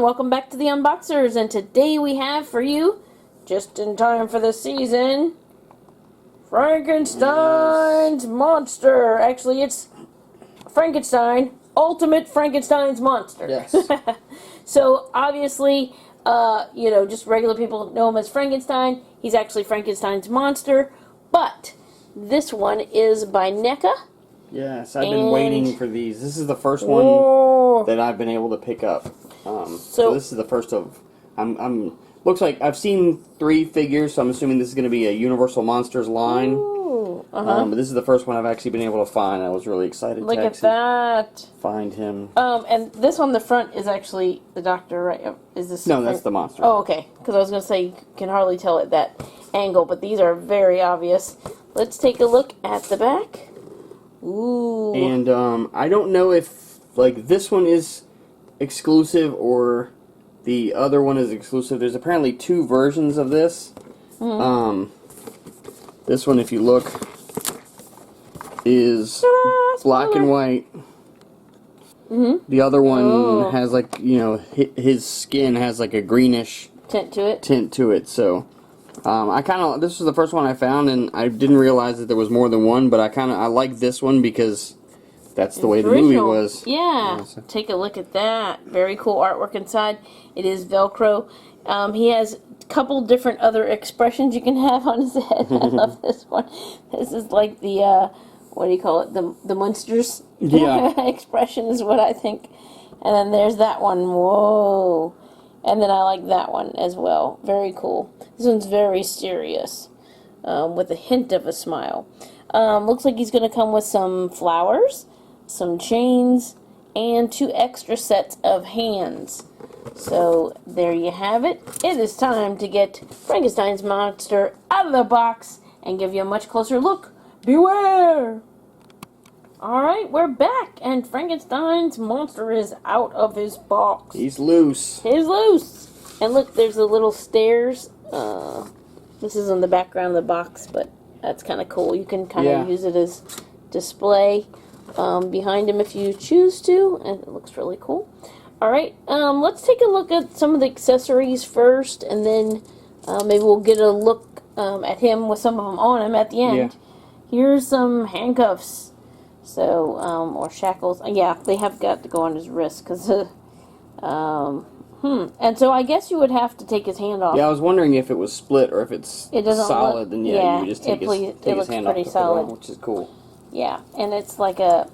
welcome back to the Unboxers, and today we have for you, just in time for the season, Frankenstein's Monster. Actually, it's Frankenstein, Ultimate Frankenstein's Monster. Yes. So, obviously, just regular people know him as Frankenstein. He's actually Frankenstein's Monster, but this one is by Neca. Yes, I've been waiting for these. This is the first one that I've been able to pick up. So this is the first of. Looks like I've seen 3 figures, so I'm assuming this is going to be a Universal Monsters line. But this is the first one I've actually been able to find. I was really excited Look to at that. find him. And this on the front is actually the Doctor, right? Is this? No, that's the monster. Oh, okay. Because I was going to say you can hardly tell at that angle, but these are very obvious. Let's take a look at the back. Ooh. And I don't know if this one is exclusive or the other one is exclusive. There's apparently 2 versions of this. This one, if you look, is black and white. The other one has his skin has like a greenish tint to it. So this was the first one I found, and I didn't realize that there was more than one, but I like this one because that's the way the movie was. Yeah. So. Take a look at that. Very cool artwork inside. It is Velcro. He has a couple different other expressions you can have on his head. I love this one. This is like the, what do you call it? The Munsters expression is what I think. And then there's that one. Whoa. And then I like that one as well. Very cool. This one's very serious, with a hint of a smile. Looks like he's going to come with some flowers, some chains, and 2 extra sets of hands. So there you have it. It is time to get Frankenstein's Monster out of the box and give you a much closer look. Beware! Alright, we're back, and Frankenstein's Monster is out of his box. He's loose. He's loose. And look, there's the little stairs. This is on the background of the box, but that's kind of cool. You can kind of use it as display behind him if you choose to, and it looks really cool. Alright, let's take a look at some of the accessories first, and then maybe we'll get a look at him with some of them on him at the end. Yeah. Here's some handcuffs. So, or shackles. Yeah, they have got to go on his wrist, because, And so I guess you would have to take his hand off. Yeah, I was wondering if it was split or if it's solid, then you would just take his hand off. It looks pretty solid. Which is cool. Yeah, and it's like a,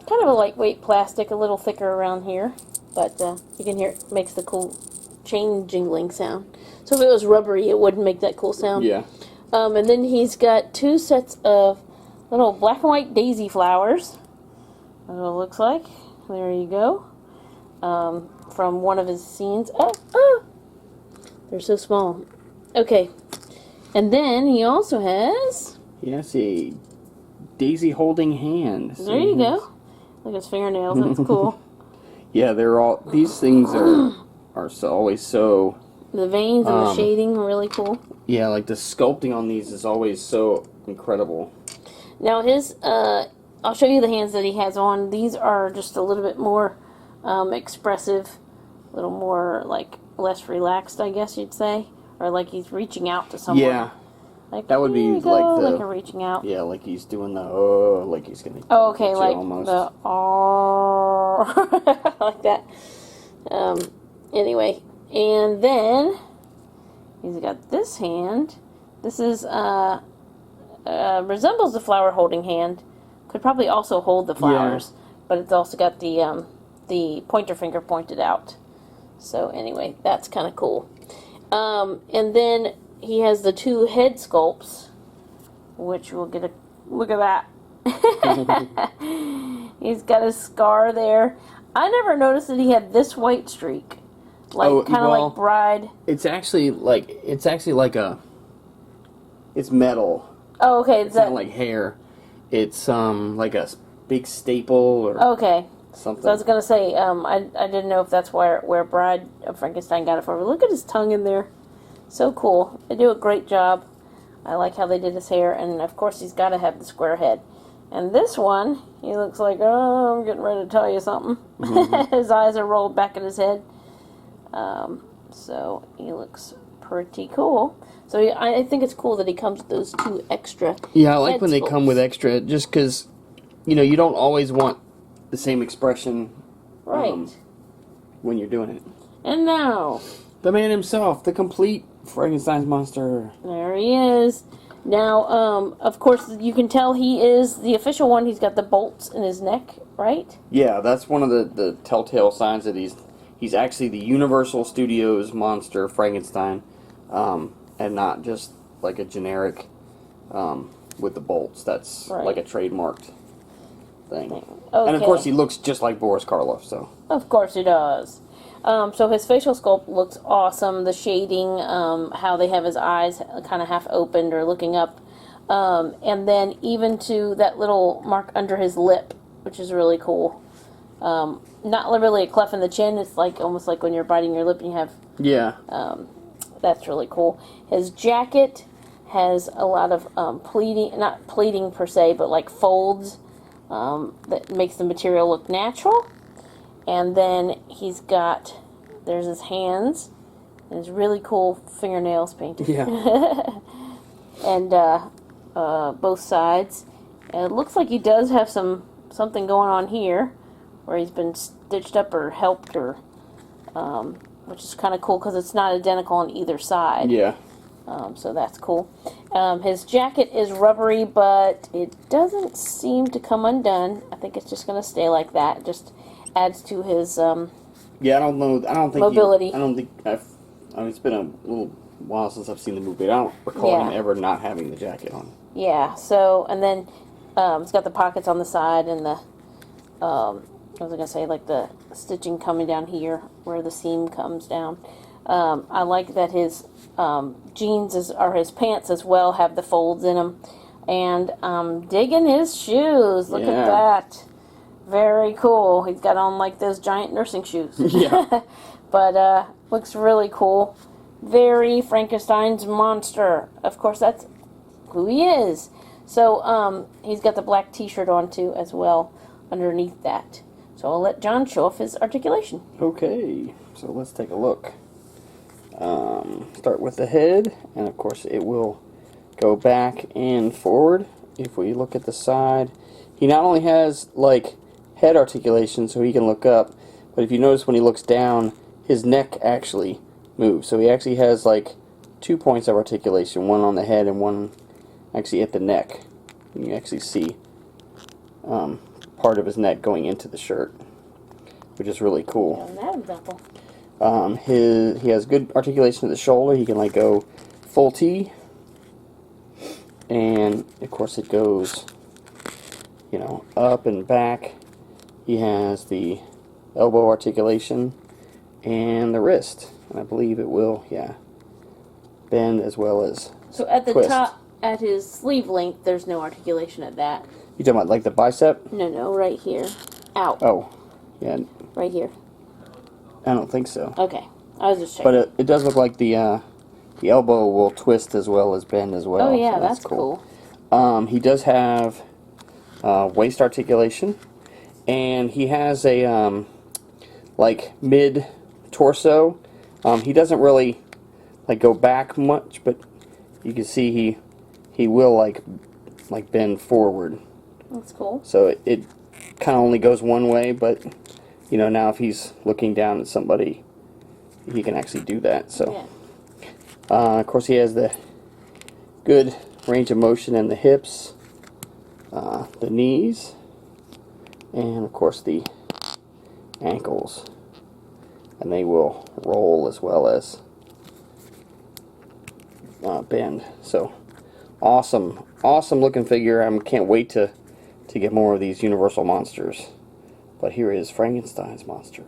kind of a lightweight plastic, a little thicker around here, but you can hear it makes the cool chain jingling sound. So if it was rubbery, it wouldn't make that cool sound. Yeah. And then he's got 2 sets of little black and white daisy flowers. That's what it looks like. There you go. From one of his scenes. They're so small. Okay. And then he also has... Yes, a daisy holding hand. There you go. Look at his fingernails. That's cool. Yeah, they're all... These things are always so... The veins and the shading are really cool. Yeah, like the sculpting on these is always so incredible. Now his, I'll show you the hands that he has on. These are just a little bit more expressive, a little more, less relaxed, I guess you'd say. Or like he's reaching out to someone. Yeah. Like, that would be like a reaching out. Yeah, like he's doing the, like he's going to okay, like almost. The, like that. Anyway, and then he's got this hand. This is, resembles the flower holding hand. Could probably also hold the flowers, but it's also got the pointer finger pointed out. So anyway, that's kind of cool. And then he has the 2 head sculpts, which we'll get a look at that. He's got a scar there. I never noticed that he had this white streak, like kind of like Bride. It's actually like it's metal. Oh, okay. It's not like hair. It's like a big staple or something. So I was gonna say I didn't know if that's where Bride of Frankenstein got it from. But look at his tongue in there. So cool. They do a great job. I like how they did his hair, and of course he's got to have the square head. And this one, he looks like, oh, I'm getting ready to tell you something. His eyes are rolled back in his head. So he looks pretty cool. So I think it's cool that he comes with those 2 extra. Yeah, I like when they come with extra, just because, you don't always want the same expression. Right. When you're doing it. And now, the man himself, the complete Frankenstein's monster. There he is. Now, of course, you can tell he is the official one. He's got the bolts in his neck, right? Yeah, that's one of the telltale signs that he's actually the Universal Studios monster, Frankenstein, and not just like a generic with the bolts. That's like a trademarked thing. Okay. And of course, he looks just like Boris Karloff. So of course he does. So his facial sculpt looks awesome. The shading, how they have his eyes kind of half opened or looking up. And then even to that little mark under his lip, which is really cool. Not really a cleft in the chin. It's like almost like when you're biting your lip and you have... Yeah. That's really cool. His jacket has a lot of pleating, not pleating per se, but like folds that makes the material look natural. And then he's got, there's his hands, and his really cool fingernails painted. Yeah. And both sides. And it looks like he does have something going on here, where he's been stitched up or helped, or which is kind of cool because it's not identical on either side. Yeah. So that's cool. His jacket is rubbery, but it doesn't seem to come undone. I think it's just going to stay like that. It just adds to his yeah, I don't know. I don't think mobility. I mean, it's been a little while since I've seen the movie. I don't recall him ever not having the jacket on. Yeah. So, and then it's got the pockets on the side and the I was gonna say, like the stitching coming down here where the seam comes down. I like that his jeans or his pants as well have the folds in them, and digging his shoes. Look at that. Very cool. He's got on like those giant nursing shoes. Yeah. But looks really cool. Very Frankenstein's monster. Of course, that's who he is. So he's got the black t-shirt on too as well underneath that. So I'll let John show off his articulation. Okay. So let's take a look. Start with the head, and of course it will go back and forward. If we look at the side, he not only has like head articulation so he can look up, but if you notice when he looks down, his neck actually moves. So he actually has like 2 points of articulation, one on the head and one actually at the neck. And you actually see part of his neck going into the shirt, which is really cool. He has good articulation at the shoulder. He can like go full T, and of course it goes, up and back. He has the elbow articulation and the wrist, and I believe it will, bend as well as So at the twist. top, at his sleeve length, there's no articulation at that. You talking about like the bicep? No, right here. Out. Oh, yeah. Right here. I don't think so. Okay, I was just checking. But it does look like the elbow will twist as well as bend as well. Oh yeah, so that's cool. He does have waist articulation, and he has a like mid torso. He doesn't really like go back much, but you can see he will like bend forward. That's cool. So it kind of only goes one way, but now if he's looking down at somebody, he can actually do that. So of course he has the good range of motion in the hips, the knees, and of course the ankles, and they will roll as well as bend. So awesome looking figure. I can't wait to get more of these Universal monsters. But here is Frankenstein's monster.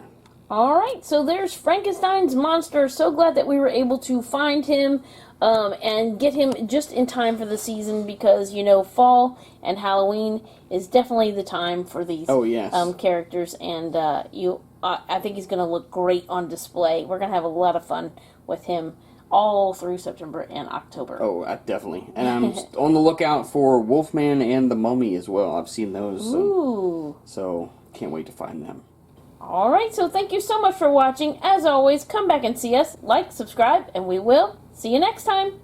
Alright, so there's Frankenstein's monster. So glad that we were able to find him and get him just in time for the season, because, fall and Halloween is definitely the time for these characters. And I think he's going to look great on display. We're going to have a lot of fun with him all through September and October. Oh, definitely. And I'm on the lookout for Wolfman and the Mummy as well. I've seen those. Ooh. So can't wait to find them. Alright, so thank you so much for watching. As always, come back and see us, like, subscribe, and we will see you next time.